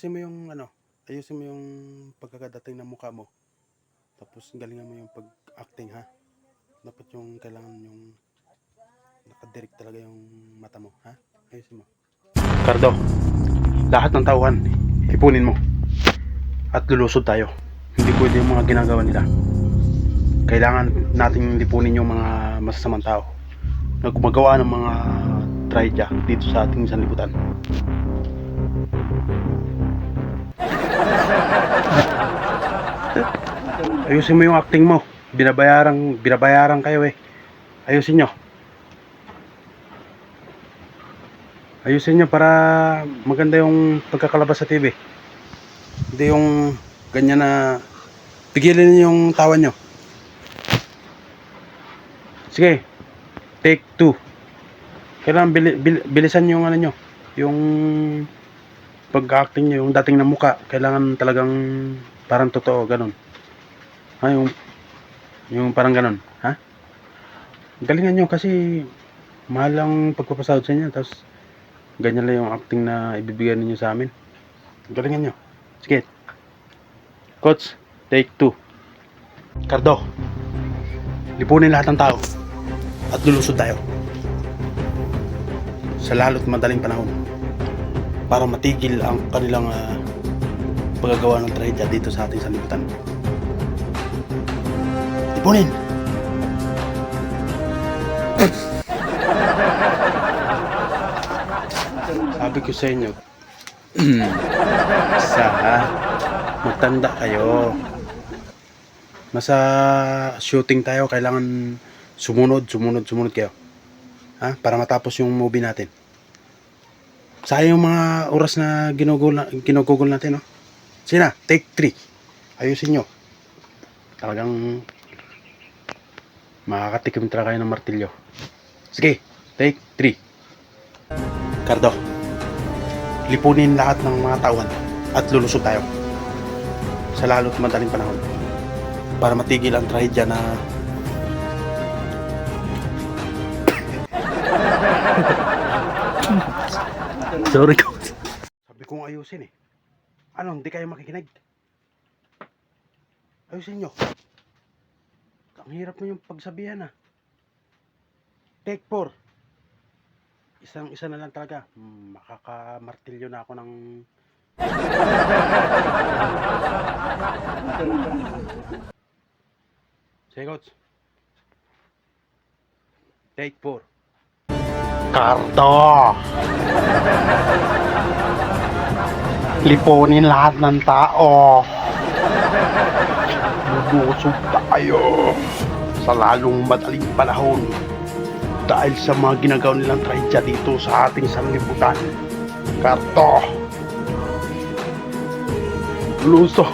Ayusin mo yung ano, ayusin mo yung pagkakadating ng mukha mo. Tapos galingan mo yung pag-acting ha. Dapat yung kailangan yung nakadirect talaga yung mata mo ha. Ayusin mo. Cardo, lahat ng tauhan, ipunin mo. At lulusod tayo. Hindi pwede yung mga ginagawa nila. Kailangan nating lipunin yung mga masasamang tao na gumagawa ng mga traidya dito sa ating sanlibutan. Ayusin mo yung acting mo. Binabayaran kayo eh. Ayusin nyo. Ayusin nyo para maganda yung pagkakalabas sa TV. Hindi yung ganyan na pigilin nyo yung tawa nyo. Sige, take 2. Kailangan bilisan yung ano nyo. Yung pag-acting nyo, yung dating na muka. Kailangan talagang parang totoo, ganun. Ha, yung parang ganun, ha? Galingan nyo kasi mahal ang pagpapasahod sa inyo. Tapos ganyan lang yung acting na ibibigay ninyo sa amin. Galingan nyo. Sige. Coach, take 2. Cardo, lipunin lahat ng tao at lulusod tayo sa lalo't madaling panahon para matigil ang kanilang paggagawa ng trahedya dito sa ating sanlibutan. Lipunin! Sabi ko sa inyo, magtanda kayo. Nasa shooting tayo, kailangan sumunod kayo. Ha? Para matapos yung movie natin. Sayang yung mga oras na ginugugol natin, no? Sige na, take 3. Ayusin nyo. Talagang makakatikim talaga kayo ng martilyo. Sige, take 3. Cardo, lipunin lahat ng mga tauhan at lulusod tayo sa lalo't madaling panahon para matigil ang trahedya na sorry ko. Sabi kong ayusin eh. Ano, hindi kayo makikinig? Ayusin nyo. Ang hirap mo yung pagsabihan ah. Take 4. Isang-isa na lang talaga. Makakamartilyo na ako ng sige coach. Take 4. Cardo, lipunin lahat ng tao. Lulusog tayo sa lalong madaling panahon dahil sa mga ginagawa nilang trahedya dito sa ating sanlibutan. Cardo, lulusog.